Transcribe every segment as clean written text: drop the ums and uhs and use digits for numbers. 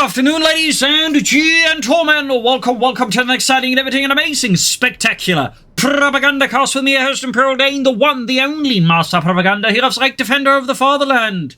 afternoon, ladies and gentlemen. Welcome to the exciting, innovating, and amazing, spectacular Propagandacast with me, your host, Imperial Dane, the one, the only Master Propaganda, hero's like defender of the fatherland.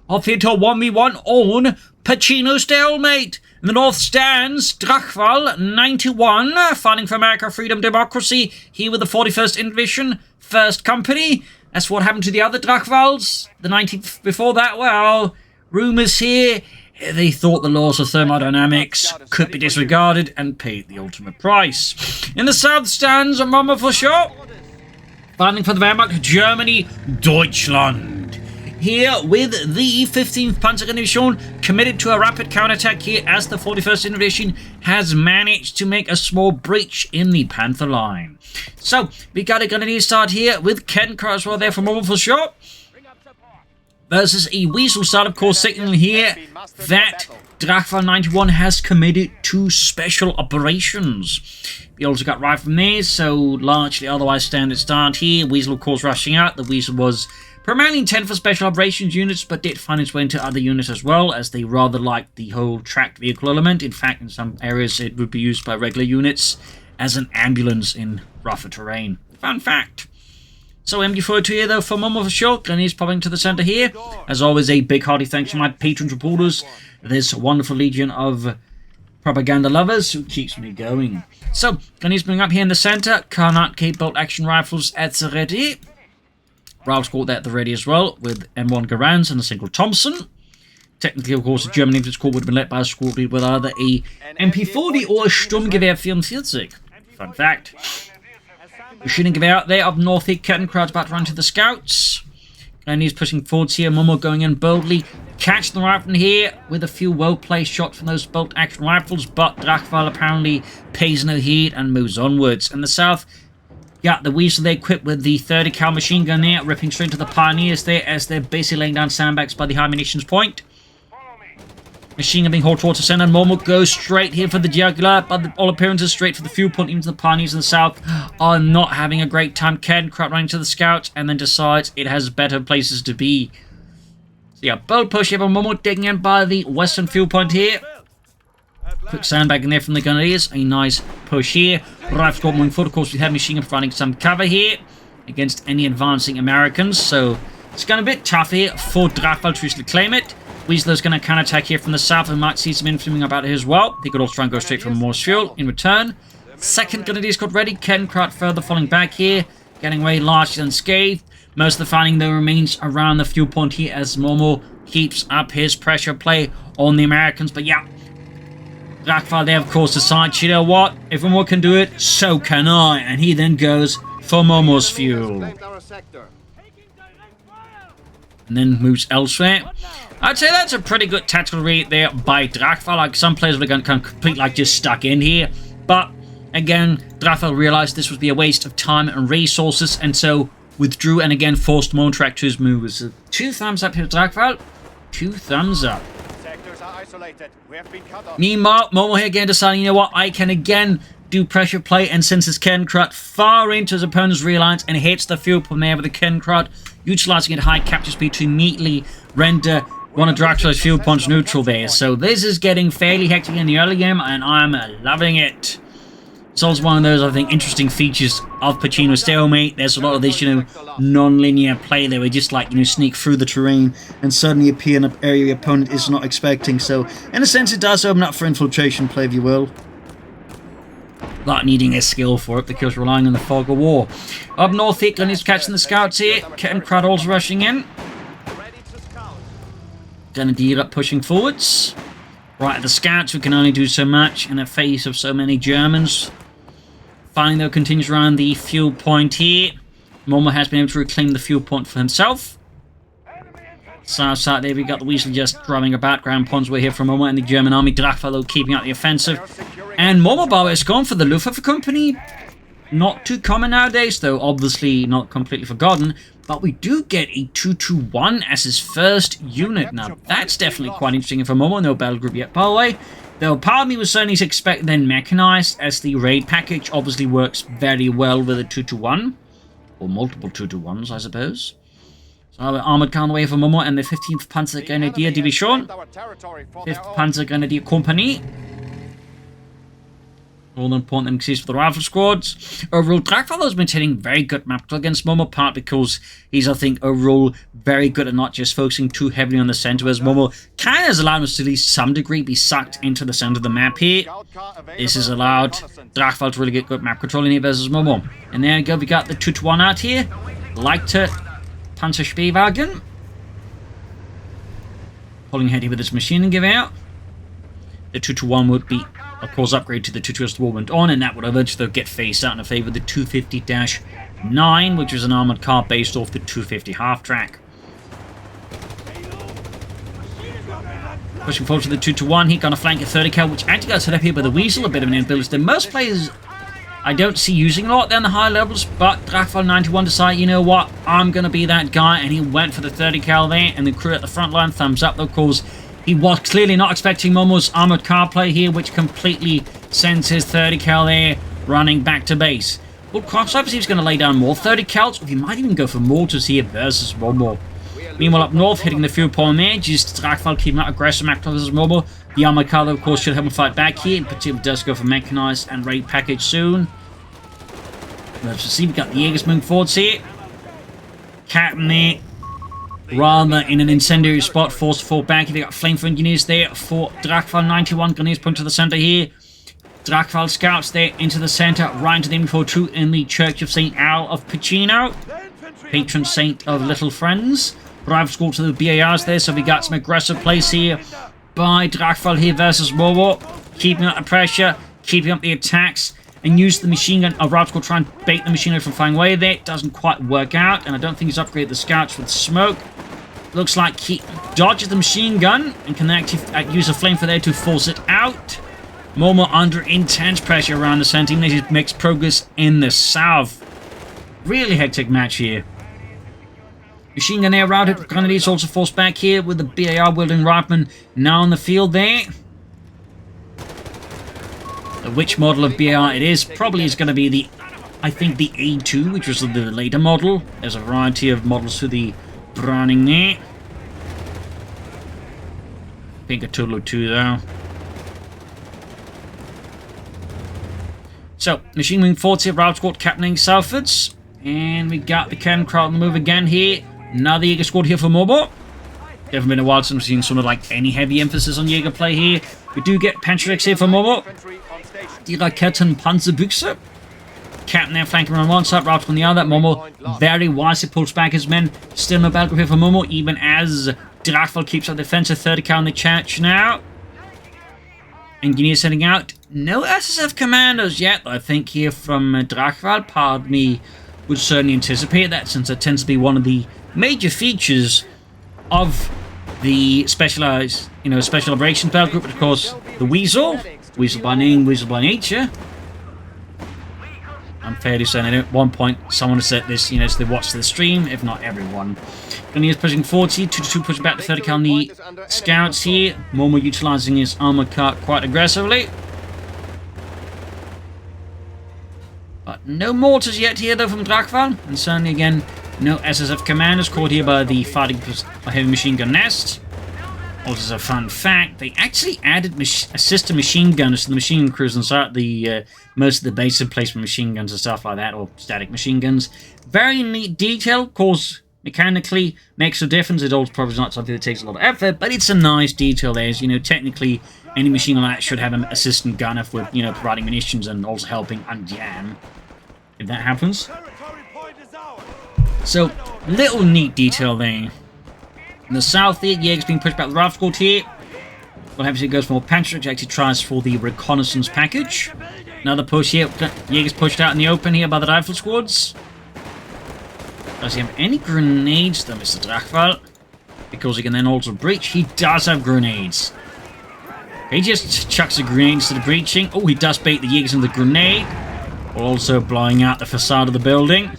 Off here to a 1v1 on Pachino Stalemate. In the north stands Drachwal91, fighting for America, freedom, democracy, here with the 41st Invasion, 1st Company. That's what happened to the other Drachwals. The 19th before that, well, rumours here. They thought the laws of thermodynamics could be disregarded and paid the ultimate price. In the south stands Momo4sho, fighting for the Wehrmacht, Germany, Deutschland. Here with the 15th Panzerdivision, committed to a rapid counterattack here as the 41st Invasion has managed to make a small breach in the Panther line. So, we got a grenadier start here with Ken as well there for Momo4sho. Versus a Weasel start, of course, signaling here that Drachwal91 has committed to special operations. We also got right from there, so largely otherwise standard start here. Weasel, of course, rushing out. The Weasel was primarily intended for special operations units, but did find its way into other units as well, as they rather liked the whole tracked vehicle element. In fact, in some areas, it would be used by regular units as an ambulance in rougher terrain. Fun fact. So MG42 here though for Momo4sho, Grenadiers popping to the centre here. As always, a big hearty thanks to my patrons, reporters, this wonderful legion of propaganda lovers who keeps me going. So, Grenadiers bring up here in the centre, Carnot Cape bolt action rifles at the ready. Ralph's got that at the ready as well, with M1 Garans and a single Thompson. Technically, of course, the German Infantry Corps would have been led by a squad lead with either a MP40 or a Sturmgewehr 44. Fun fact. Shooting Gewehr out there up north here. Kettenkraut's about to run to the scouts. And he's pushing forwards here. Momo going in boldly. Catch the rifle here with a few well-placed shots from those bolt action rifles. But Drachwal apparently pays no heed and moves onwards. In the south, the Weasel there equipped with the 30 cal machine gun there. Ripping straight to the Pioneers there as they're basically laying down sandbags by the high munitions point. Machine gun being hauled towards the center, and Momo goes straight here for the jugular, but all appearances straight for the fuel point. Even the Pioneers in the south are not having a great time. Kettenkraut running to the scouts, and then decides it has better places to be. So yeah, bold push here from Momo, digging in by the western fuel point here. Quick sandbag in there from the Grenadiers. A nice push here. Rifle squad moving forward. Of course, we have machine gun providing some cover here against any advancing Americans. So it's going to be a bit tough here for Drachwal to actually claim it. Weasler's going to counterattack here from the south and might see some infantry about here as well. He could also try and go straight for more fuel in return. Second Grenadier squad ready. Kettenkraut further falling back here, getting away largely unscathed. Most of the fighting though remains around the fuel point here as Momo keeps up his pressure play on the Americans. But yeah, Drachwal there of course decides, you know what, if Momo can do it, so can I. And he then goes for Momo's fuel. And then moves elsewhere. I'd say that's a pretty good tactical read there by Drachwal. Like some players would have gone complete like just stuck in here. But again, Drachwal realized this would be a waste of time and resources and so withdrew and again forced Momo to his moves. So 2 thumbs up here, Drachwal. 2 thumbs up. Meanwhile, Momo here again deciding, you know what, I can again do pressure play and sends his Kettenkraut far into his opponent's rear lines and hits the fuel point there with the Kettenkraut, utilizing at high capture speed to immediately render one of Drachwal's fuel points neutral there. So this is getting fairly hectic in the early game, and I'm loving it. It's also one of those, I think, interesting features of Pachino Stalemate. There's a lot of this, you know, non-linear play there. We just like, you know, sneak through the terrain and suddenly appear in an area your opponent is not expecting. So in a sense, it does open up for infiltration play, if you will. Not needing a skill for it because relying on the fog of war. Up north here, Gunny's catching the scouts here. Kettenkraut also rushing in. Grenadier up pushing forwards. Right at the scouts who can only do so much in the face of so many Germans. Finally though continues around the fuel point here. Momo has been able to reclaim the fuel point for himself. South side there we got the Weasel just drumming about. Ground ponds were here from Momo and the German army. Drachwal though keeping up the offensive. And Momo has gone for the Luftwaffe company. Not too common nowadays, though obviously not completely forgotten. But we do get a 221 as his first unit. Now, that's definitely quite interesting for Momo. No battle group yet, by the way. Though part of me was certainly to expect then Mechanized, as the raid package obviously works very well with a 221. Or multiple 221s, I suppose. So armored car on the way for Momo and the 15th Panzer Grenadier Division. 5th Panzer Grenadier Company. All important increase for the rifle squads. Overall, Drachwal has been taking very good map control against Momo, part because he's, I think, overall very good at not just focusing too heavily on the center, whereas Momo kind of has allowed us to at least some degree be sucked into the center of the map here. This has allowed Drachwal to really get good map control in here versus Momo. And there you go, we got the 2-1 out here. Leichter Panzerspähwagen. Pulling ahead here with this machine gun out. The 2-1 would be, of course, upgrade to the 2-2 as the war went on, and that would eventually get phased out in favour of the 250-9, which is an armoured car based off the 250 half-track. Pushing forward to the 2-1, he got a flank at 30 cal, which actually got set up here by the Weasel, a bit of an ability. Most players I don't see using a lot down the high levels, but Drachwal91 decided, you know what, I'm going to be that guy, and he went for the 30 cal there, and the crew at the front line, thumbs up, though, of course. He was clearly not expecting Momo's armoured car play here, which completely sends his 30 cal there running back to base. Well, Crossovers, he's going to lay down more 30 cals, or he might even go for mortars here versus Momo. Meanwhile, up north, hitting the fuel pole there, just Drachwal keeping out aggressive map versus Momo. The armoured car, though, of course, should help him fight back here. In particular, does go for mechanized and raid package soon. Let's see, we got the Jaegers moving forwards here. Captain there. Rather in an incendiary spot, forced to fall back. You've got flamethrower engineers there for Drachwal91. Grenadiers point to the center here. Drachwal scouts there into the center, right into the Momo4sho in the Church of St. Al of Pachino, patron saint of little friends. Rifle school to the BARs there, so we got some aggressive plays here by Drachwal here versus Momo, keeping up the pressure, keeping up the attacks, and use the machine gun. Rifle school try and bait the machine gun from flying away there. It doesn't quite work out, and I don't think he's upgraded the scouts with smoke. Looks like he dodges the machine gun and can actually use a flamethrower there to force it out. Momo under intense pressure around the center, even as he makes progress in the south. Really hectic match here. Machine gun there routed. Grenadiers also forced back here with the BAR wielding rifleman now on the field there. Which model of BAR it is probably is going to be the, I think, the A2, which was the later model. There's a variety of models for the Browning there. I think a total of 2 though. So, machine moving forwards here, Route Squad captaining southwards. And we got the cannon crowd on the move again here. Another Jaeger squad here for Momo. Haven't been a while since we've seen sort of like any heavy emphasis on Jaeger play here. We do get Panzerix here for Momo. Die Raketenpanzerbüchse. Captain there flanking on one side, Route on the other. Momo very wisely pulls back his men. Still no battle here for Momo, even as Drachwal keeps up defensive 30 cal in the church now. Engineers sending out. No SSF commandos yet, I think, here from Drachwal. Part of me would certainly anticipate that, since it tends to be one of the major features of the specialized, special operations battle group. Of course, the Weasel by name, Weasel by nature. I'm fairly certain at one point someone has said this, as they watch the stream, if not everyone. Grenadiers pushing forward here, 2-2 pushing back to 30 cal on the scouts here. Momo utilizing his armored car quite aggressively. But no mortars yet here though from Drachwal, and certainly again no SSF commanders caught here by the fighting heavy machine gun nest. Also, as a fun fact, they actually added assistant machine gunners to the machine gun crews inside the most of the base emplacement machine guns and stuff like that, or static machine guns. Very neat detail, of course. Mechanically makes a difference. It also probably not something that takes a lot of effort, but it's a nice detail there. Technically, any machine gun like that should have an assistant gunner with, providing munitions and also helping unjam if that happens. So, little neat detail there. In the south here, Jaeger's being pushed back the rifle squad here. Well, obviously it goes for more Panzerix, actually tries for the reconnaissance package. Another push here. Jaeger's pushed out in the open here by the rifle squads. Does he have any grenades though, Mr. Drachwal? Because he can then also breach. He does have grenades. He just chucks the grenades to the breaching. Oh, he does bait the Jaegers into the grenade. While also blowing out the facade of the building.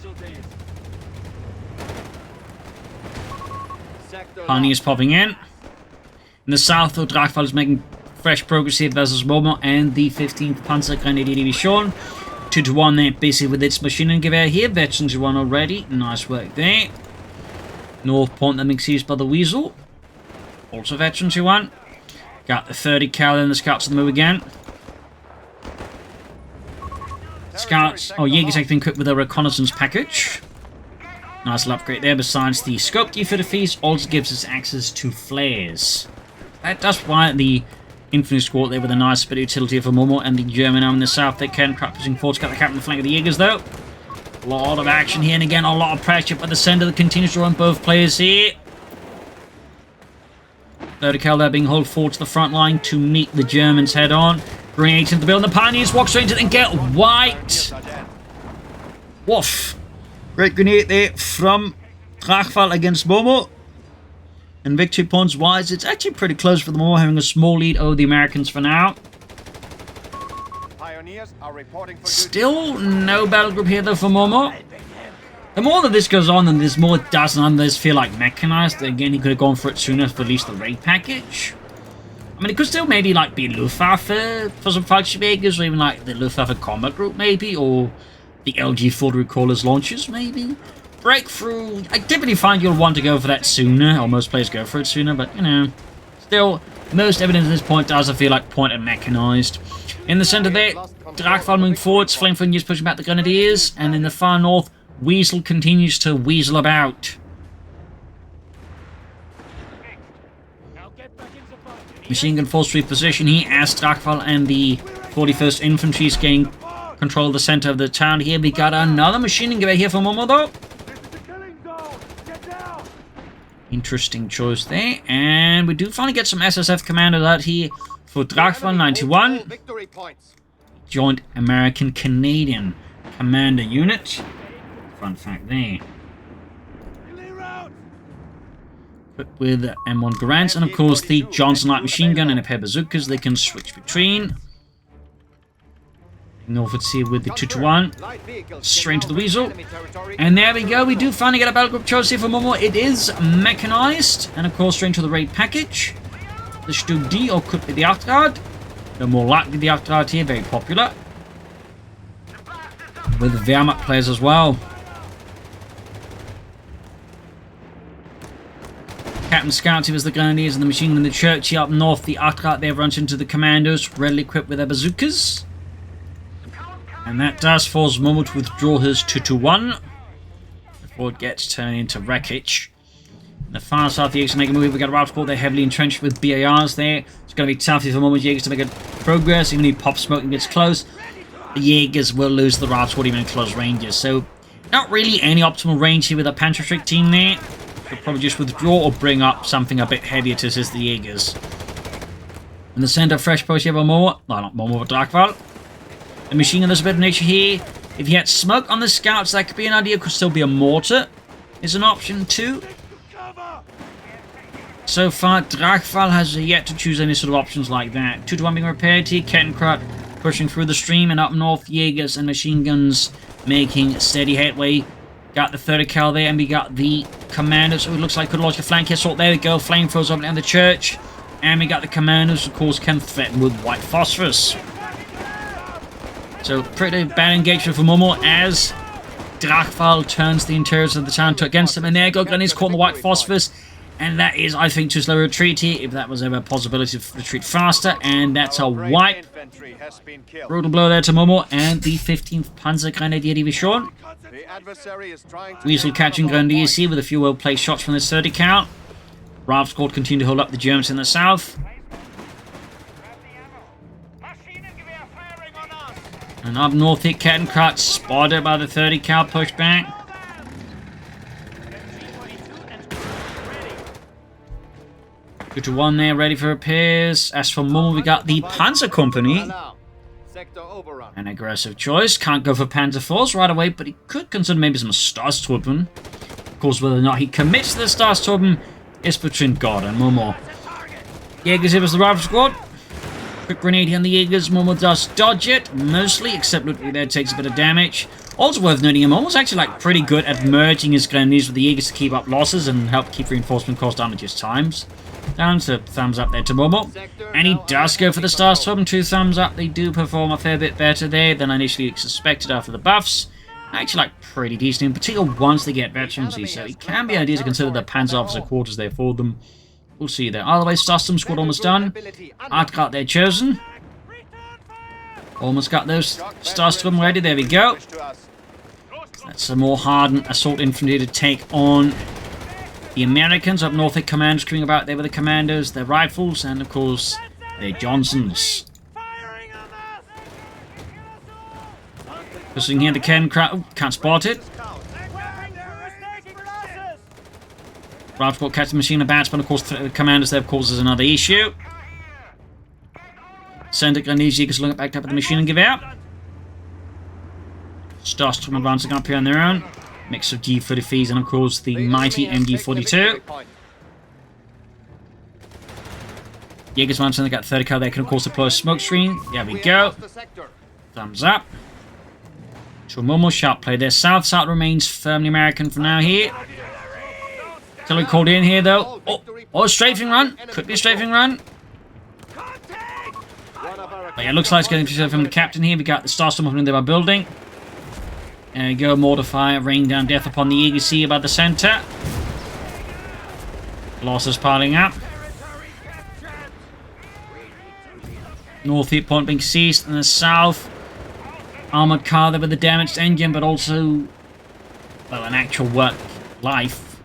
Honey is popping in. In the south, though, Drachwal is making fresh progress here versus Momo and the 15th Panzer Grenadier Division. 2-1 there, busy with its machine gun gewehr here. Veterans won already. Nice work there. North point that being seized by the Weasel. Also veterans who won. Got the 30 cal and the scouts on the move again. Scouts, Jaegers have been equipped with a reconnaissance package. Nice little upgrade there. Besides the scope key for the feast, also gives us access to flares. That's why the infantry squad there with a nice bit of utility for Momo, and the German arm in the south. They can crack pushing forward to cut the cap on the flank of the Jaegers though. A lot of action here, and again a lot of pressure by the center that continues to run both players here. 30 cal there being hauled forward to the front line to meet the Germans head on. Grenades into the building. The Pioneers walk straight into it and get wiped. Woof. Great grenade there from Drachwal against Momo. And victory points wise, it's actually pretty close for the Momo, having a small lead over the Americans for now. Still no battle group here though for Momo. The more that this goes on, and there's more it does, and others feel like mechanized. Again, he could have gone for it sooner for at least the raid package. I mean, it could still maybe like be Luftwaffe for some Volksjägers, or even like the Luftwaffe combat group maybe, or the LG Ford Recallers launchers maybe. Breakthrough, I typically find you'll want to go for that sooner, or most players go for it sooner, but you know, still, most evidence at this point does feel like point at mechanized. In the center there, Drachwal moving forwards, Flamethrower is pushing back the Grenadiers, and in the far north, Weasel continues to weasel about. Machine gun force reposition here as Drachwal and the 41st Infantry is getting control of the center of the town here. We got another machine gun here for Momo though. Interesting choice there. And we do finally get some SSF commandos out here for Drachwal91. Joint American-Canadian Commander Unit. Fun fact there. Equipped with M1 Garands and of course the Johnson Light Machine Gun and a pair of bazookas they can switch between. Norfolk's here with the 2-1. Straight into the Weasel. And there we go. We do finally get a battle group choice here for Momo. It is mechanized. And of course straight into the raid package. The Stug D or could be the Achtrad. No more likely the Achtrad here. Very popular. With the Wehrmacht players as well. Captain Scouts here was the Grenadiers and the machine gun in the church here up north. The Achtrad there runs into the commandos, readily equipped with their bazookas. And that does force Momo to withdraw his 2-1 before it gets turned into wreckage. In the far south, the Jaegers make a move. We've got a route squad. They're heavily entrenched with BARs there. It's going to be tough for Momo Jaegers to make a progress. Even if he pops smoke and gets close, the Jaegers will lose the route squad even in close ranges. So, not really any optimal range here with a Panzerstrick team there. They'll probably just withdraw or bring up something a bit heavier to assist the Jaegers. In the center, fresh post here by Momo. No, not Momo, but Drachwal. The machine gun, there's a bit of nature here. If you had smoke on the scouts, that could be an idea. Could still be a mortar. Is an option too. So far, Drachwal has yet to choose any sort of options like that. 2-1 being repaired here. Kettenkrut pushing through the stream, and up north, Jaegers and machine guns making steady headway. Got the 30 cal there, and we got the commandos. It looks like could launch a flank assault. There we go. Flamethrowers up down the church, and we got the commandos. Of course, can threaten with white phosphorus. So, pretty bad engagement for Momo as Drachwal turns the interiors of the town against him. And there go, Grenadiers caught in the white phosphorus. And that is, I think, too slow a retreat here, if that was ever a possibility to retreat faster. And that's a wipe. Brutal blow there to Momo and the 15th Panzer Grenadier Division. Weasel catching Grenadiers here with a few well-placed shots from this 30 cal. Rav squad continue to hold up the Germans in the south. And up north here, Kettenkrut spotted by the 30 cal pushback. Good to 1 there, ready for repairs. As for Momo, we got the Panzer Company. An aggressive choice. Can't go for Panzer Force right away, but he could consider maybe some Stahltruppen. Of course, whether or not he commits to the Stahltruppen is between God and Momo. Jaegers here was the rival squad. Quick grenade here on the Jaegers. Momo does dodge it, mostly, except Ludwig there takes a bit of damage. Also worth noting, Momo's actually like pretty good at merging his grenadiers with the Jaegers to keep up losses and help keep reinforcement cost down at his times. Down, so thumbs up there to Momo. And he does go for the Stahltruppen, 2 thumbs up. They do perform a fair bit better there than I initially suspected after the buffs. actually like pretty decent, in particular once they get veterans, so it can be ideal to consider the Panzer officer quarters there for them. We'll see there. Either way, Star Storm squad almost done. Outcast they're chosen. Almost got those Star Storm ready, there we go. That's some more hardened assault infantry to take on the Americans. Up north, their commanders coming about there with the commandos, their rifles, and of course, their Johnsons. Pushing here, the cannon crowd. Oh, can't spot it. Drachwal catch the machine of bats, but of course, the commanders there causes another issue. Center Grenadiers Jägers looking back up at the machine and give out. Star Storm advancing up here on their own. Mix of G-35s and of course the mighty MG-42. Jägers advancing, they got 30 cal, they can of course deploy a smoke screen. There we go. Thumbs up. To Momo, sharp play there. South remains firmly American for now here. Artillery called in here though. Oh, strafing run. Could be a strafing run. But yeah, looks like it's getting from the captain here. We got the Star Storm opening there by building. There we go, mortar fire, rain down death upon the Eagle Sea about the center. Losses piling up. North hit point being seized, and the south armored car there with the damaged engine, but also, well, an actual work life.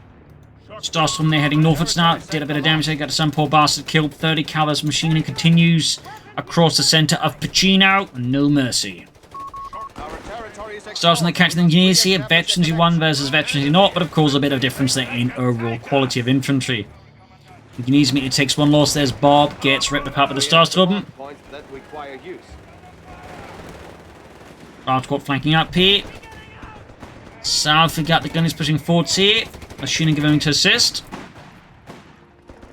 Star Storm there heading northwards now. Did a bit of damage there, got some poor bastard killed. 30 calibers machining continues across the center of Pachino. No mercy. Starts on the catching engineers here. Veterans who won versus veterans who not, but of course a bit of difference there in overall quality of infantry. Engineers meter takes one loss. There's Bob, gets ripped apart by the Star Storm. Drachwal flanking up here. South, we got the gunners pushing forwards here. Machining going to assist.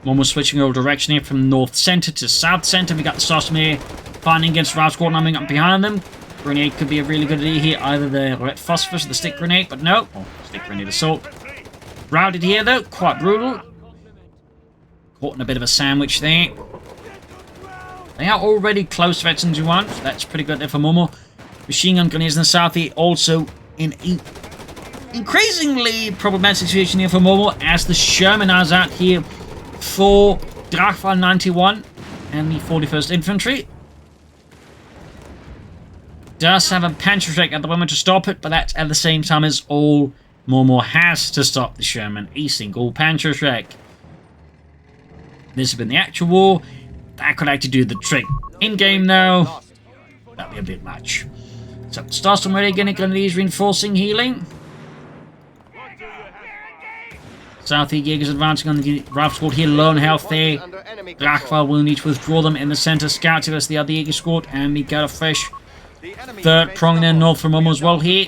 One was switching over direction here from north center to south center. We got the Star Storm here fighting against Drachwal91 up behind them. Grenade could be a really good idea here. Either the red phosphorus or the stick grenade, but no. Oh, stick grenade assault. Routed here though, quite brutal. Caught in a bit of a sandwich there. They are already close to veterans who won. So that's pretty good there for Momo. Machine gun grenades in the south here, also in an increasingly problematic situation here for Momo, as the Sherman is out here for Drachwal91 and the 41st Infantry. Does have a Panzerschreck at the moment to stop it, but that's at the same time as all Momo has to stop the Sherman. A single Panzerschreck. This has been the actual war. That could actually do the trick. In-game though, that'd be a bit much. So, Star Storm ready again, Grenadiers reinforcing, healing. Southeast Jägers advancing on the Rifle Squad here, low on health there. Drachwal will need to withdraw them in the center. Scout to us the other Jäger Squad, and we got a fresh third prong there north from Momo as well here.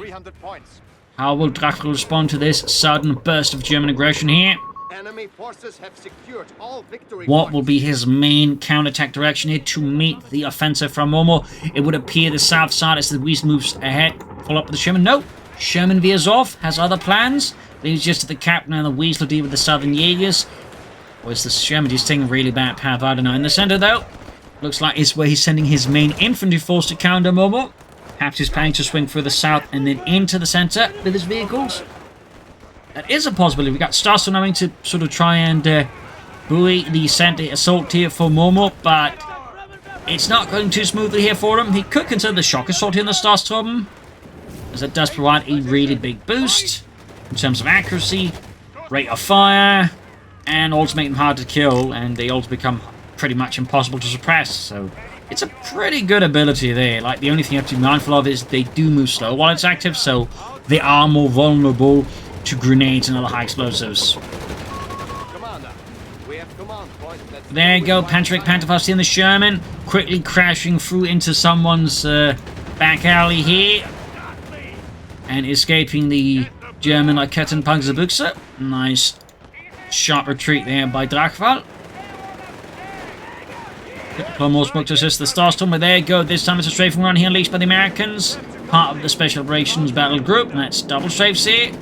How will Drachwal respond to this sudden burst of German aggression here? What will be his main counterattack direction here to meet the offensive from Momo? It would appear the south side as the Weasel moves ahead. Follow up with the Sherman. No, Sherman veers off, has other plans. Leaves just to the captain and the Weasel deal with the Southern Jägers. Or is the Sherman just taking a really bad path? I don't know. In the center though, looks like it's where he's sending his main infantry force to counter Momo. Perhaps he's planning to swing through the south and then into the center with his vehicles. That is a possibility. We got Star Storm having to sort of try and buoy the center assault here for Momo, but it's not going too smoothly here for him. He could consider the shock assault here in the Star Storm, as it does provide a really big boost in terms of accuracy, rate of fire, and also make them hard to kill, and they also become pretty much impossible to suppress. So it's a pretty good ability there. Like, the only thing you have to be mindful of is they do move slow while it's active, so they are more vulnerable to grenades and other high explosives. There you go, Panzerschreck Pantherfaust in the Sherman, quickly crashing through into someone's back alley here, and escaping the German Rakettenpanzerbuchse. Nice sharp retreat there by Drachwal. Deploy more smoke to assist the Star Storm, but there you go. This time it's a strafing run here unleashed by the Americans, part of the Special Operations Battle Group, and that's double strafes here.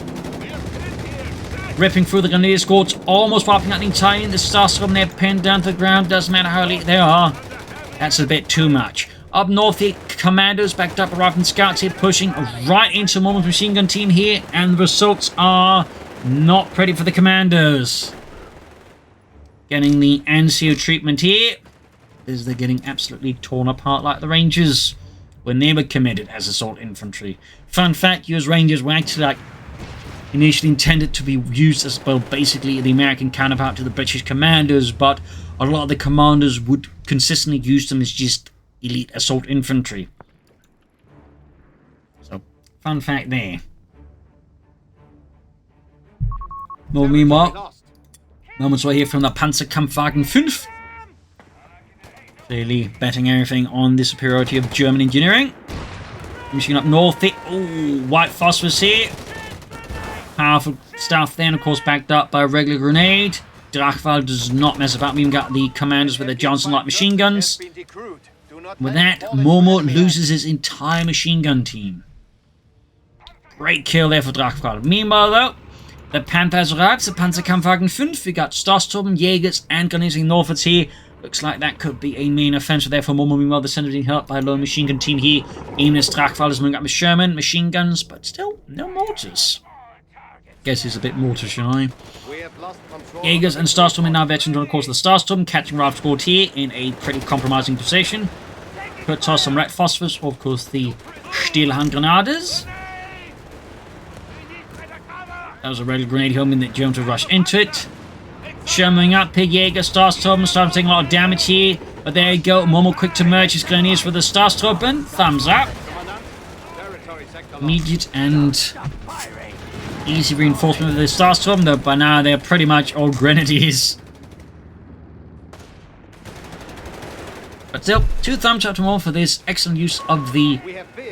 Ripping through the Grenadier Squads, almost wiping out the entire the Star Storm there, pinned down to the ground. Doesn't matter how late they are. That's a bit too much. Up north, the commandos backed up by Rifle and Scouts here, pushing right into Momo's machine gun team here, and the results are not pretty for the commandos. Getting the NCO treatment here, as they're getting absolutely torn apart like the Rangers when they were committed as assault infantry. Fun fact, US Rangers were actually initially intended to be used as, well, basically the American counterpart to the British commandos, but a lot of the commanders would consistently use them as just elite assault infantry. So, fun fact there. No, meanwhile, moments we're here from the Panzerkampfwagen 5. Clearly betting everything on the superiority of German engineering. Machine up north there. Oh, white phosphorus here. Powerful stuff then, of course, backed up by a regular grenade. Drachwal does not mess about. We even got the commanders with their Johnson light machine guns. With that, Momo loses his entire machine gun team. Great kill there for Drachwal. Meanwhile, though, the Panther has arrived. The Panzerkampfwagen 5. We got Starstrom, Jägers, and Grenadiers northwards here. Looks like that could be a main offensive there for Momo. Meanwhile, the center being helped by a lone machine gun team here. Aiming as Drachwal is moving up with Sherman, machine guns, but still no mortars. Guess he's a bit mortar shy. Jägers and Starstorm are now veterans on the course of the Starstorm, catching Ralph Squad here in a pretty compromising position. Could toss some red phosphorus, or of course the Steelhandgrenades. That was a regular grenade helmet that Germans would rush into it. Sherman up, Pig Jäger, Starstorm, starting taking a lot of damage here. But there you go, Momo quick to merge his grenadiers for the Starstorm, and thumbs up. Immediate and easy reinforcement of the Starstorm, though by now they're pretty much all grenadiers. But still, 2 thumbs up to Momo for this excellent use of the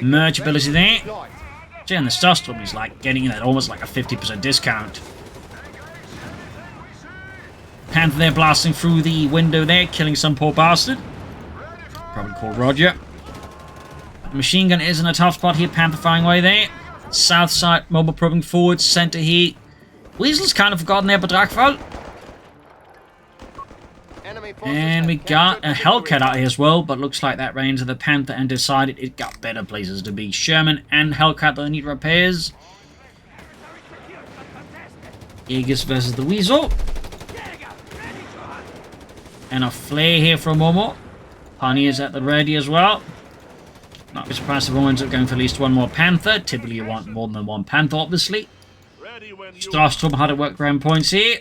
merge ability there. And the Starstorm is like getting that almost like a 50% discount. Panther there blasting through the window there, killing some poor bastard. Probably called Roger. The machine gun is in a tough spot here, Panther firing away there. South side, Momo probing forward, center here. Weasel's kind of forgotten there, but Drachwal. And we got a Hellcat out here as well, but looks like that ran into the Panther and decided it got better places to be. Sherman and Hellcat that need repairs. Jägers versus the Weasel. And a flare here from Momo. Pioneers at the ready as well. Not be surprised if Momo ends up going for at least one more Panther. Typically you want more than one Panther, obviously. Starstorm hard at work ground points here.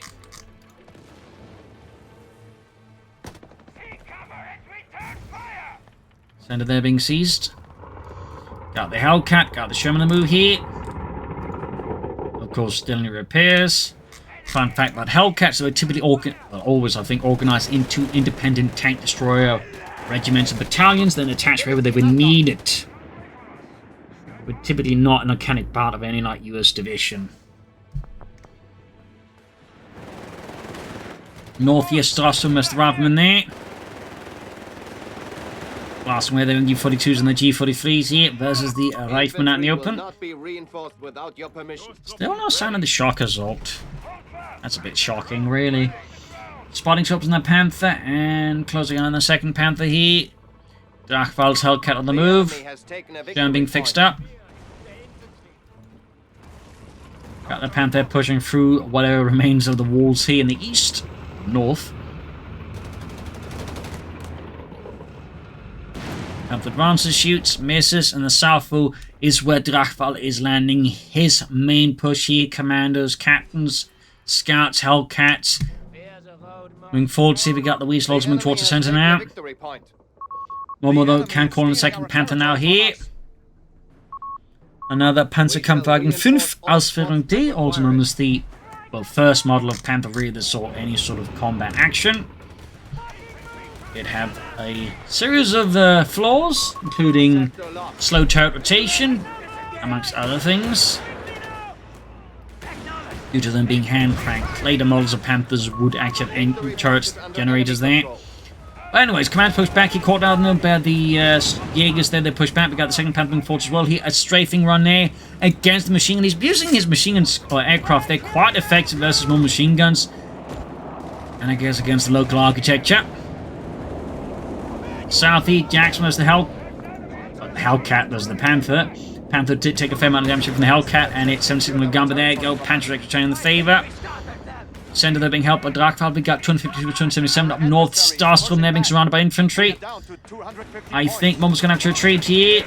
Center there being seized. Got the Hellcat, got the Sherman on the move here. Of course, still need repairs. Fun fact about Hellcats, they were typically always, I think, organized into independent tank destroyer regiments and battalions, then attached wherever they were needed. But typically not an organic part of any like US division. Northeast Starstorm as the rifleman there. Blasting where they're in G42s and the G43s here versus the rifleman out in the open. Still no sign of the shock assault. That's a bit shocking, really. Spotting shots on the Panther and closing on the second Panther here. Drachwal's Hellcat on the move. German being fixed up. Got the Panther pushing through whatever remains of the walls here in the east, north. Panther advances, shoots, misses, and the southwall is where Drachwal is landing his main push here. Commandos, captains, Scouts, Hellcats. Moving forward, see if we got the Weasels moving towards the center now. Momo, though, can call in a second Panther now here. Another Panzerkampfwagen 5 Ausführung D, also known as the first model of Panther really that saw any sort of combat action. It had a series of flaws, including slow turret rotation, amongst other things. Due to them being hand cranked. Later models of Panthers would actually have turrets generators there. But anyways, command push back. He caught down by the Jägers there. They push back. We got the second Panther moving forward as well. Here, a strafing run there against the machine gun. He's using his machine guns or aircraft. They're quite effective versus more machine guns. And I guess against the local architecture. Southeast, Jackson has the help. Hellcat does the Panther. Panther did take a fair amount of damage from the Hellcat, and it's 76 with gun, but there you go. Panther returning the favour. Center they're being helped by Drachwal. We got 252 to 277 up north. Starstorm there being surrounded by infantry. I think Momo's going to have to retreat here.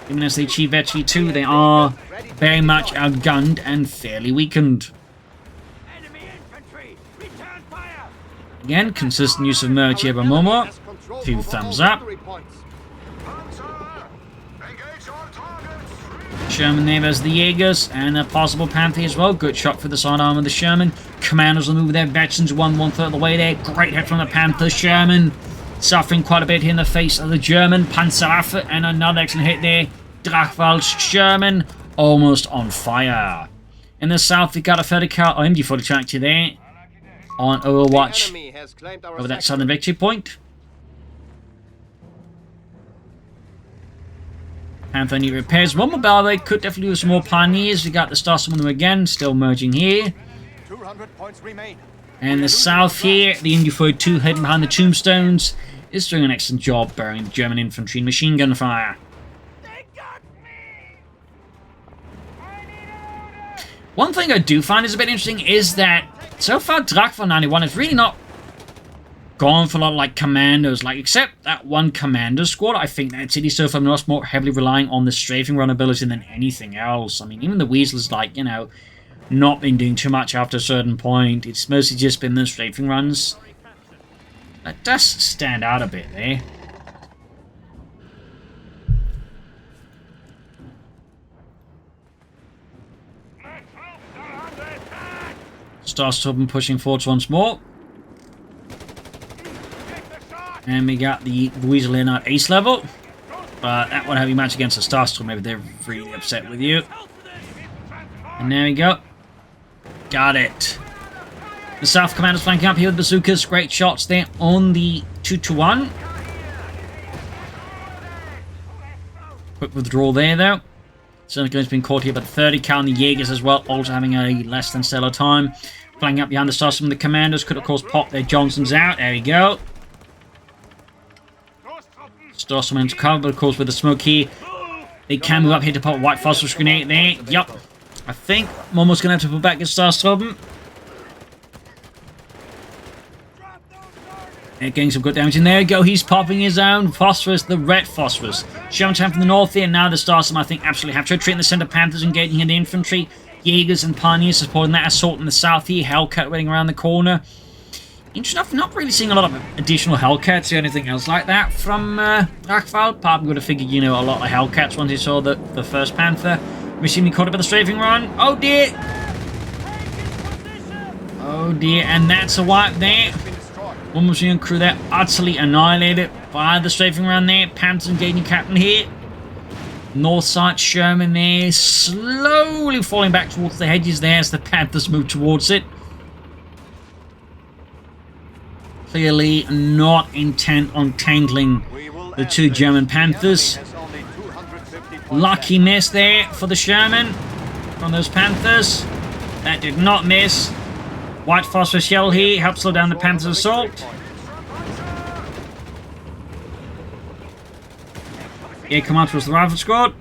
Even as they achieve Vetri 2, they are very much outgunned and fairly weakened. Again, consistent use of merge here by Momo. 2 thumbs up. Sherman there as the Jaegers, and a possible Panther as well. Good shot for the sidearm of the Sherman. Commandos will move their veterans 1/3 of the way there. Great hit from the Panther. Sherman suffering quite a bit here in the face of the German Panzerwaffe, and another excellent hit there. Drachwal's Sherman almost on fire. In the south, we got a 30 cal MG footage actually there on Overwatch over that southern victory point. Panther need repairs. One more battle they could definitely do some more pioneers. We got the Starstorm again, still merging here. 200 points remain. And the south here, the Indy 2 hidden behind the tombstones, is doing an excellent job burying German infantry and machine gun fire. One thing I do find is a bit interesting is that so far Drachwal91 has really not gone for a lot of like commandos, like except that one commando squad. I think that city so far is more heavily relying on the strafing run ability than anything else. I mean, even the Weasel's like, you know, not been doing too much after a certain point. It's mostly just been the strafing runs. That does stand out a bit there. Starstorm pushing forwards once more. And we got the Weasel in at ace level. But that one heavy match against the Starstorm, maybe they're really upset with you. And there we go. Got it. The South Commander's flanking up here with bazookas. Great shots there on the 2-1. Quick withdrawal there, though. Certainly's been caught here by the 30 cal and the Jaegers as well, also having a less than stellar time. Flanking up behind the Starstorm, the Commanders could, of course, pop their Johnsons out. There we go. Starstorm into cover, but of course with the smoke here, they can move up here to pop a white phosphorus grenade there. Yup. I think Momo's going to have to pull back his Starstorm. They're getting some good damage, and there we go. He's popping his own phosphorus, the red phosphorus. Sherman from the north here, and now the Starstorm, I think, absolutely have to retreat in the center. Panthers engaging in the infantry. Jaegers and Pioneers supporting that assault in the south here. Hellcat waiting around the corner. Interesting enough, not really seeing a lot of additional Hellcats or anything else like that from Drachwal. Probably would have figured, you know, a lot of Hellcats once he saw the first Panther. Machine be caught up in the strafing run. Oh dear! Oh dear, and that's a wipe there. One machine crew there utterly annihilated by the strafing run there. Panthers engaging Captain here. North side Sherman there, slowly falling back towards the hedges there as the Panthers move towards it. Clearly not intent on tangling the two German Panthers. Lucky miss there for the Sherman from those Panthers. That did not miss. White phosphorus shell here helps slow down the Panthers' assault. Here come out towards the rifle squad.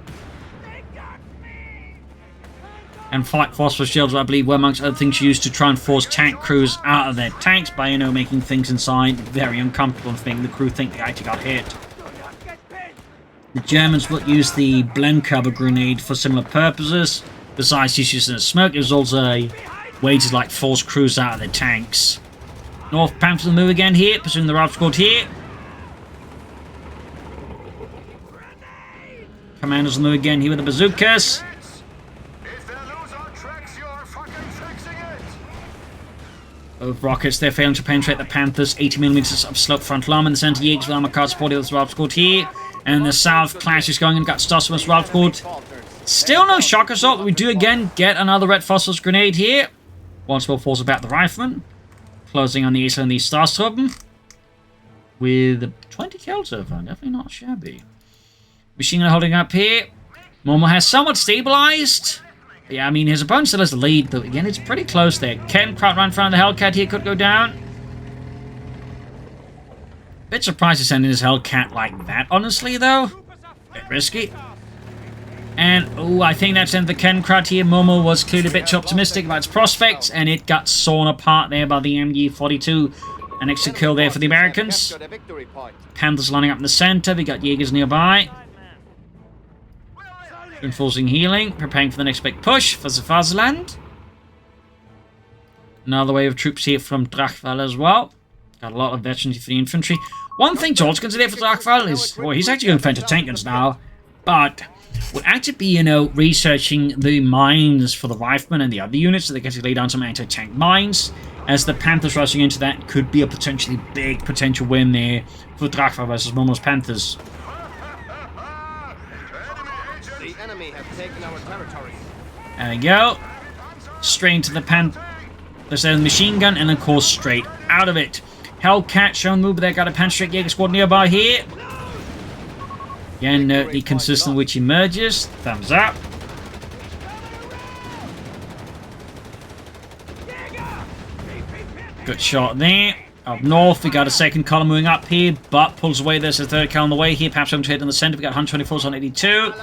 And fight phosphorus shells, I believe, were amongst other things used to try and force tank crews out of their tanks by, you know, making things inside very uncomfortable and making the crew think they actually got hit. The Germans would use the blend cover grenade for similar purposes. Besides its use in the smoke, it was also a way to like force crews out of their tanks. North Panthers will move again here, pursuing the rifle squad here. Commanders will move again here with the bazookas. Both rockets, they're failing to penetrate the Panthers. 80mm of slope front alarm in the center. Jaegers with armor card supported with the rifle squad here. And the south clash is going and got Starstorm's rifle squad. Still no shock assault, but we do again get another red phosphorus grenade here. Once more falls about the rifleman. Closing on the east and the Starstorm. With 20 kills so far, definitely not shabby. Machine gun holding up here. Momo has somewhat stabilized. Yeah, I mean, his opponent still has the lead, though. Again, it's pretty close there. Ken Kraut right in front of the Hellcat here could go down. Bit surprised to send in his Hellcat like that, honestly, though. Bit risky. And, oh, I think that's in the Ken crowd here. Momo was clearly a bit too optimistic about its prospects, and it got sawn apart there by the MG42. An extra kill there for the Americans. Panthers lining up in the center. We got Jaegers nearby. Enforcing healing. Preparing for the next big push for the Fatherland. Another wave of troops here from Drachwal as well. Got a lot of veterans for the infantry. One thing to also consider for Drachwal is, well, he's actually going for anti-tank guns now, but would actually be, researching the mines for the riflemen and the other units so they get to lay down some anti-tank mines. As the Panthers rushing into that could be a potentially big potential win there for Drachwal versus Momo's Panthers. The enemy have taken our territory. There we go. Straight into the There's the machine gun, and of course straight out of it. Hellcat showing move, but they got a Panzer Jaeger squad nearby here. Again, the consistent which emerges. Thumbs up. Good shot there. Up north, we got a second column moving up here, but pulls away. There's a third column on the way here. Perhaps I'm to hit in the center. We got 124s on 82.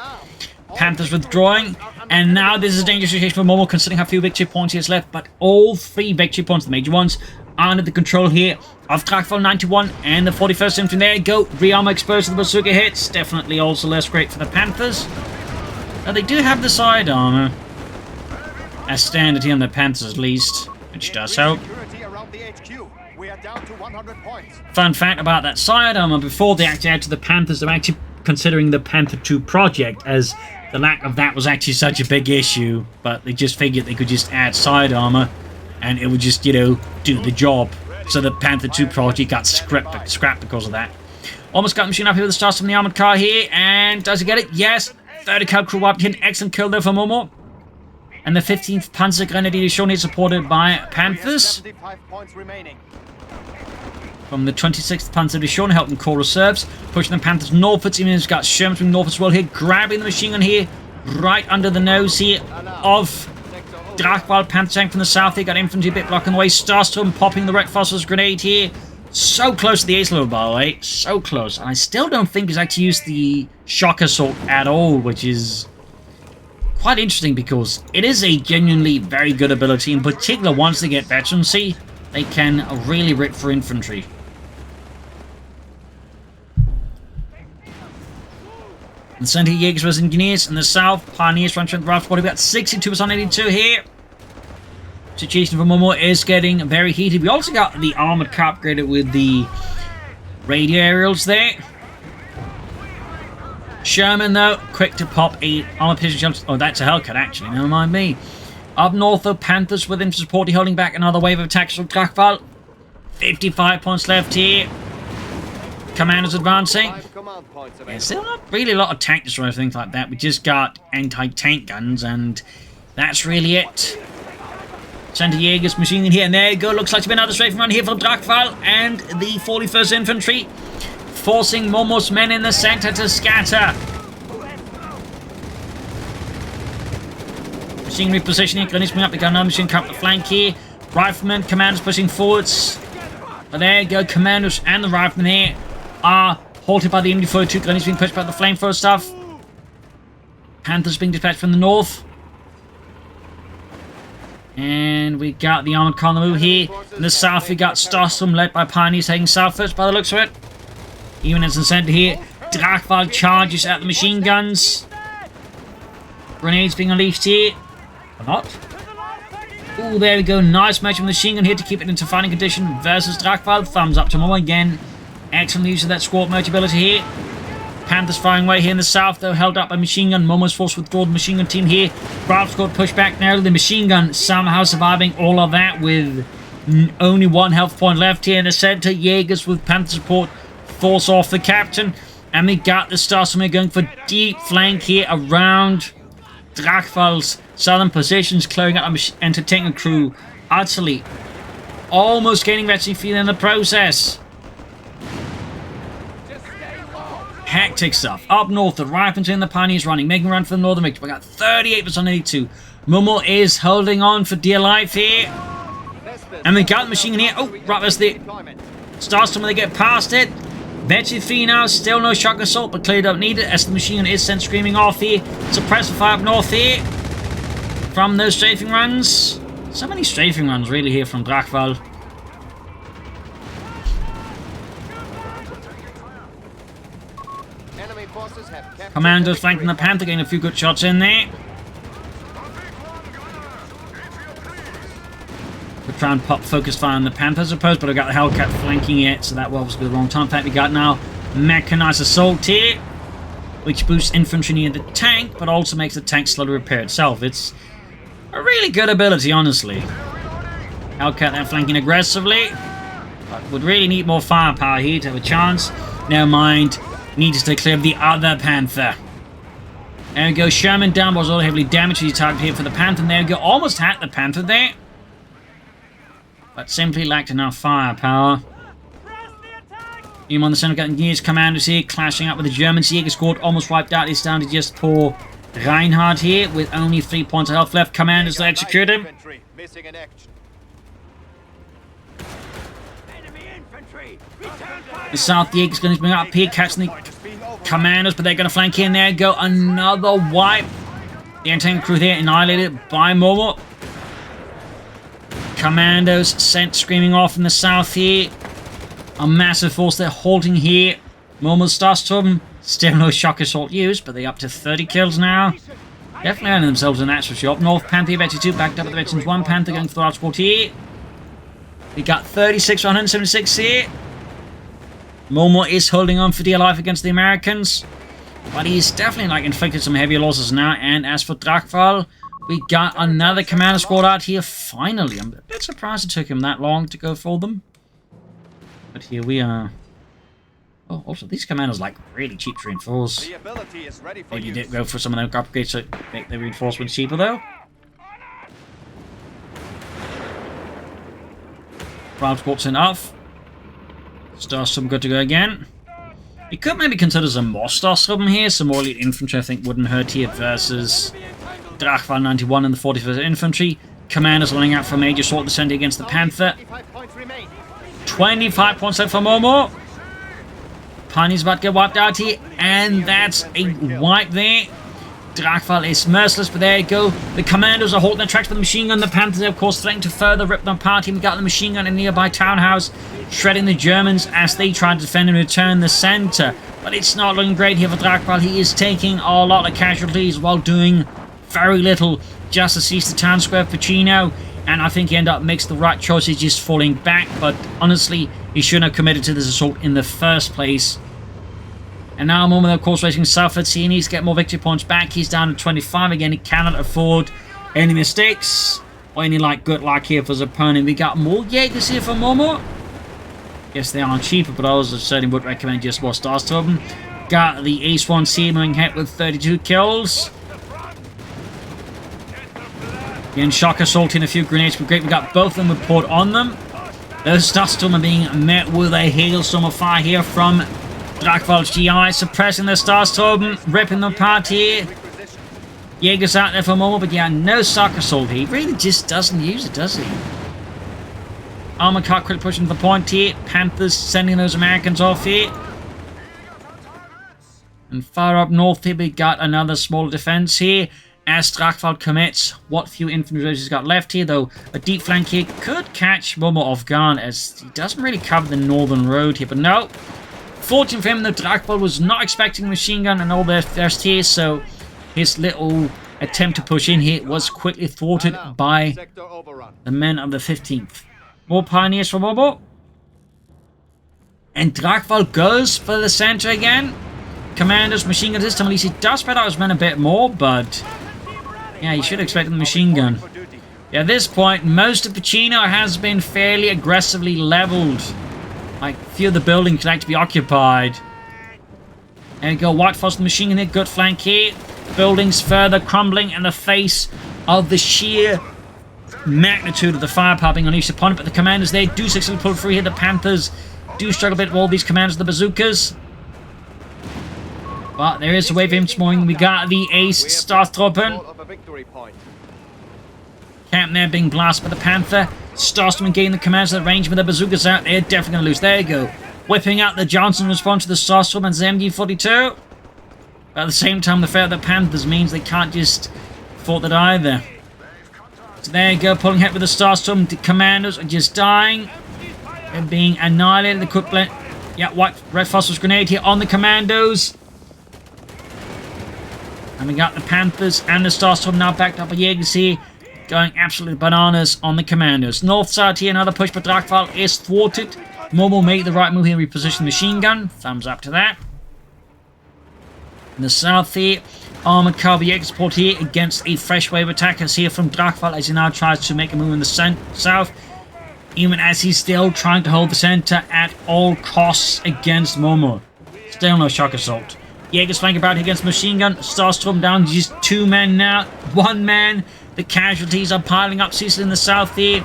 Panthers withdrawing. And now this is a dangerous situation for Momo, considering how few victory points he has left. But all three victory points, the major ones, are under the control here of Drachwal91 and the 41st Infantry. There you go. Rearmor exposed to the bazooka hits. Definitely also less great for the Panthers. Now they do have the side armor as standard here on the Panthers at least, which does help. Fun fact about that side armor, before they actually add to the Panthers, they're actually considering the Panther 2 project, as the lack of that was actually such a big issue, but they just figured they could just add side armor and it would just, do the job. So the Panther 2 project got scrapped because of that. Almost got the machine up here with the stars from the armored car here, and does he get it? Yes! 30 cal crew wiped here, an excellent kill there for Momo. And the 15th Panzer Grenadier is shown here, supported by Panthers. From the 26th Panzer Division, helping core reserves, pushing the Panthers northwards. Even has got Shermans from north as well here, grabbing the machine gun here, right under the nose here of Drachwal. Panther tank from the south here, got infantry a bit blocking the way. Starstorm popping the Wreckfossil's grenade here. So close to the ace level, by the way. So close. And I still don't think he's actually used the shock assault at all, which is quite interesting because it is a genuinely very good ability. In particular, once they get veterancy, they can really rip for infantry. In the center, Jaegers vs Engineers. In the south, Pioneers run strength draft. We've got 62% on 82 here. Situation for Momo is getting very heated. We also got the armored car upgraded with the radio aerials there. Sherman, though, quick to pop a armored position jumps. Oh, that's a Hellcat, actually. Never mind me. Up north, though, Panthers with infantry support, holding back another wave of attacks from Drachwal. 55 points left here. Commanders advancing. Yeah, still not really a lot of tank destroyers or things like that. We just got anti-tank guns, and that's really it. Center Jaegers machine in here, and there you go. Looks like to be another strafing run here from Drachwal and the 41st Infantry, forcing Momo's men in the center to scatter. Machine repositioning, grenades coming up. We got another machine cut the flank here. Riflemen, commanders pushing forwards. But there you go, commanders and the riflemen here are halted by the MD42. Grenades being pushed by the flamethrower stuff. Panthers being dispatched from the north. And we got the armored car on the move here. In the south, we got Starstorm led by Pioneers heading southwards by the looks of it. Even as in center here, Drachwal charges at the machine guns. Grenades being unleashed here. Or not. Ooh, there we go. Nice match with the machine gun here to keep it into fighting condition versus Drachwal. Thumbs up to Momo again. Excellent use of that squad merge ability here. Panthers firing away here in the south, though, held up by machine gun. Momo's forced to withdraw the machine gun team here. Ralph squad pushed back narrowly. The machine gun somehow surviving all of that with only one health point left here in the center. Jaegers with Panther support force off the captain. And we got the Starstorm going for deep flank here around Drachwal's southern positions, clearing out an entertainment crew utterly. Almost gaining veteran feeling in the process. Hectic stuff. Up north, the Rifles and the Pioneers running, making a run for the northern victory. We got 38% on 82. Momo is holding on for dear life here. And we got the machine gun here. Oh, right, there's the Starstorm when they get past it. Vetted 3 now, still no shock assault, but clearly don't need it as the machine gun is sent screaming off here. Suppressive fire up north here from those strafing runs. So many strafing runs really here from Drachwal. Enemy forces have captured Commandos flanking the Panther, getting a few good shots in there. Could try and pop focus fire on the Panther, I suppose, but I've got the Hellcat flanking it, so that was obviously the wrong time. In fact, we got now Mechanized assault here, which boosts infantry near the tank, but also makes the tank slowly repair itself. It's a really good ability, honestly. Hellcat then flanking aggressively, but would really need more firepower here to have a chance. Never mind, needs to stay clear of the other Panther. There we go, Sherman down, was all heavily damaged. He's target here for the Panther. And there we go, almost had the Panther there, but simply lacked enough firepower. Team on the center getting years commanders here, clashing up with the Germans. Jäger squad almost wiped out. It's down to just poor Reinhardt here with only 3 points of health left. Commanders to execute him. The South Jäger's going to bring up here, catching the commanders, but they're going to flank in. There go, another wipe. The entertainment crew there annihilated by Momo. Commandos sent screaming off in the south here. A massive force they're holding here. Momo Starstorm, still no shock assault used, but they're up to 30 kills now. Definitely earning themselves an extra shot. North Panther Veteran 2 backed up at the Veterans 1. Panther going for the large squad here. We got 36 176 here. Momo is holding on for dear life against the Americans, but he's definitely like inflicted some heavy losses now. And as for Drachwal, we got another commander squad out here finally. I'm a bit surprised it took him that long to go for them, but here we are. Oh, also these commanders like really cheap to reinforce. Maybe you did go for some of them upgrades to make the reinforcements cheaper though. Crowd squad's enough. Starstorm good to go again. You could maybe consider some more Starstorm here. Some more elite infantry I think wouldn't hurt here versus Drachwal91 and the 41st Infantry. Commanders running out for a major assault descending against the Panther. 25 points left for Momo. Pani's about to get wiped out here, and that's a wipe there. Drachwal is merciless, but there you go. The commandos are holding their tracks with the machine gun. The Panthers are, of course, threatening to further rip them apart. We got the machine gun in a nearby townhouse, shredding the Germans as they try to defend and return the center. But it's not looking great here for Drachwal. He is taking a lot of casualties while doing very little just to seize the town square of Pachino. And I think he ended up makes the right choices just falling back. But honestly, he shouldn't have committed to this assault in the first place. And now Momo, of course, racing southwards. He needs to get more victory points back. He's down to 25 again. He cannot afford any mistakes or any like good luck here for his opponent. We got more Jaegers here for Momo. Yes, they are cheaper, but I also certainly would recommend just more Starstorm. Got the Ace 1 moving ahead with 32 kills. Again, shock assault in a few grenades. But great, we got both of them with port on them. Those Starstorm are being met with a hailstorm of fire here from Drachwal's GI, suppressing the Starstorm, ripping them apart here. Jaeger's out there for a moment, but yeah, no shock assault. He really just doesn't use it, does he? Armor car quick pushing to the point here. Panthers sending those Americans off here. And far up north here, we got another small defense here. As Drachwal commits what few infantry he's got left here, though a deep flank here could catch Momo off guard as he doesn't really cover the northern road here, but no. Fortunately for him, the Drachwal was not expecting a machine gun and all their first here, so his little attempt to push in here was quickly thwarted by the men of the 15th. More pioneers for Momo. And Drachwal goes for the center again. Commanders, machine gun this time. At least he does spread out his men a bit more, but yeah, you should expect the machine gun. Yeah, at this point, most of Pachino has been fairly aggressively leveled. Like, few of the buildings can actually be occupied. There you go, White Foster machine gun here, good flank here. Buildings further crumbling in the face of the sheer magnitude of the firepower being unleashed upon it. But the commanders, they do successfully pull through here. The Panthers do struggle a bit with all these commanders, the bazookas. But there is a wave of him smoking. We got the Ace Starstorm. Camp there being blasted by the Panther. Starstorm gaining the commanders at range with the bazookas out. They're definitely going to lose. There you go. whipping out the Johnson response to the Starstorm and the MG42. At the same time, the fact that Panthers means they can't just afford that either. So there you go, pulling ahead with the Starstorm. The commandos are just dying. They're being annihilated. The quick blend. Yeah, red phosphorus grenade here on the commandos. And we got the Panthers and the Starstorm now backed up by Jaegers here, going absolutely bananas on the commandos. North side here, another push, but Drachwal is thwarted. Momo made the right move here, reposition the machine gun. Thumbs up to that. In the south here, armored cavalry Jaeger support here against a fresh wave of attackers here from Drachwal as he now tries to make a move in the south, even as he's still trying to hold the center at all costs against Momo. Still no shock assault. Jaeger's flanking about against machine gun. Starstorm down, just 2 men now. 1 man. The casualties are piling up. Cecil in the south here.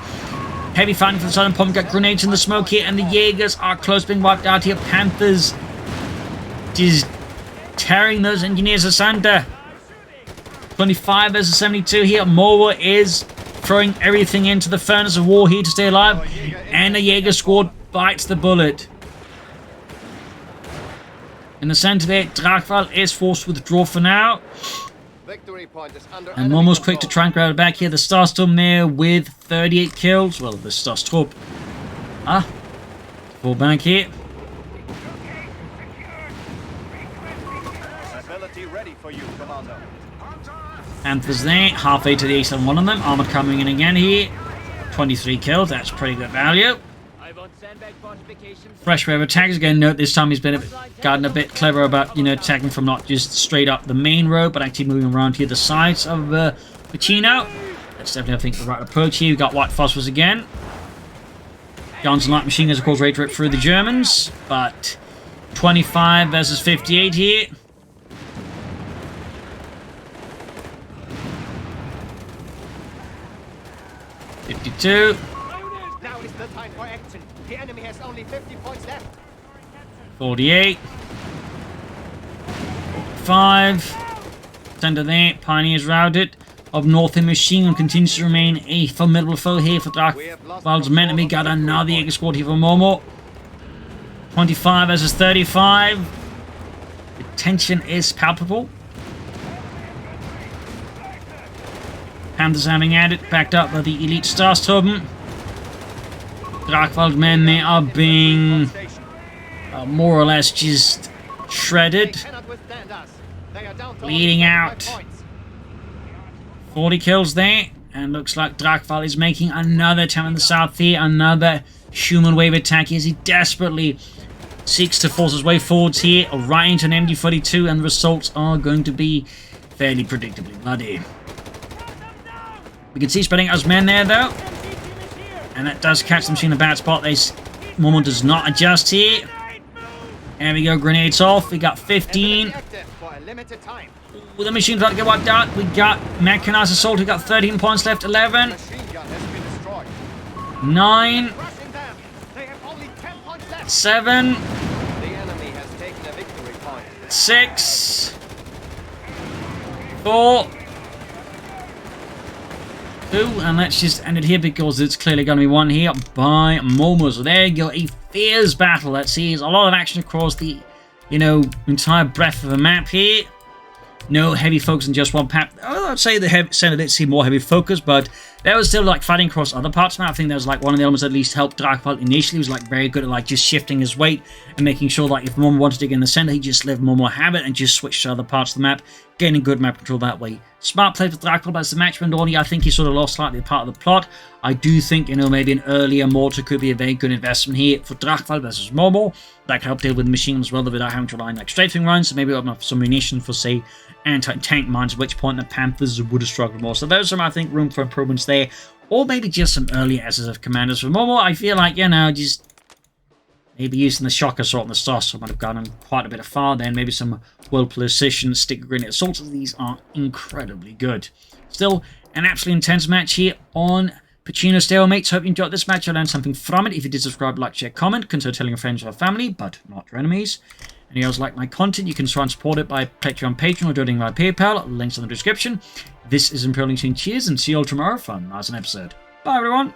Heavy fighting from the southern pump. Got grenades in the smoke here. And the Jaegers are close being wiped out here. Panthers just tearing those engineers asunder. 25 versus 72 here. Momo is throwing everything into the furnace of war here to stay alive. And the Jaeger squad bites the bullet. In the center there, Drachwal is forced to withdraw for now. Victory point is under And Momo's quick to try and grab it back here. The Starstorm there with 38 kills. Well, the Starstorm. Fall back here. Ability ready for you, Commander. Panthers there, halfway to the east on one of them. Armored coming in again here. 23 kills, that's pretty good value. Fresh wave attacks. Again, note this time he's gotten a bit clever about, attacking from not just straight up the main road, but actually moving around here the sides of Pachino. That's definitely, I think, the right approach here. We've got white phosphorus again. Johnson light machine guns, of course, ready to rip through the Germans, but 25 versus 58 here. '52. Now is the time for action. The enemy has only 50 points left. 48. 5. Center there. Pioneers routed. Up north, the machine gun continues to remain a formidable foe here for Drachwal's men. And we got another Jaeger squad here for Momo. 25 versus 35. The tension is palpable. Panthers having at it, backed up by the elite Starstorm. Drachwal's men, they are being more or less just shredded. Bleeding out. 40 kills there. And looks like Drachwal is making another attempt in the south here. Another human wave attack as he desperately seeks to force his way forwards here. Right into an MG42. And the results are going to be fairly predictably bloody. We can see spreading out his men there though. And that does catch them in a bad spot. Momo does not adjust here. There we go, grenades off. We got 15. Ooh, the machine's about to get wiped out. We got Mechanized Assault. We got 13 points left. 11. 9. 7. 6. 4. 2, and let's just end it here because it's clearly going to be won here by Momo. So there you go, a fierce battle. Let's see, there's a lot of action across the, entire breadth of the map here. No heavy focus on just one map. I'd say the center did see more heavy focus, but there was still fighting across other parts of the map. I think that was one of the elements that at least helped Drachwal initially. He was very good at just shifting his weight and making sure that if Momo wanted to get in the center, he just let Momo have it and just switch to other parts of the map, gaining good map control that way. Smart play for Drachwal, but as the match went on, I think he sort of lost slightly part of the plot. I do think, maybe an earlier mortar could be a very good investment here for Drachwal versus Momo. That could help deal with the machine as well without having to rely on strafing runs, so maybe open up some munition for, say, anti-tank mines, at which point the Panthers would have struggled more. So there's some, I think, room for improvements there. Or maybe just some earlier SSF commanders for Momo. I feel like, just maybe using the shock assault and the Starstorm might have gotten quite a bit far then. Maybe some well-positioned stick grenade assaults. These are incredibly good. Still, an absolutely intense match here on Pachino Stalemate. Hope you enjoyed this match. I learned something from it. If you did, subscribe, like, share, comment. Consider telling your friends or family, but not your enemies. And if you guys like my content, you can try and support it by Patreon or donating via PayPal. Links in the description. This is Imperial Cheers, and see you all tomorrow for another episode. Bye, everyone.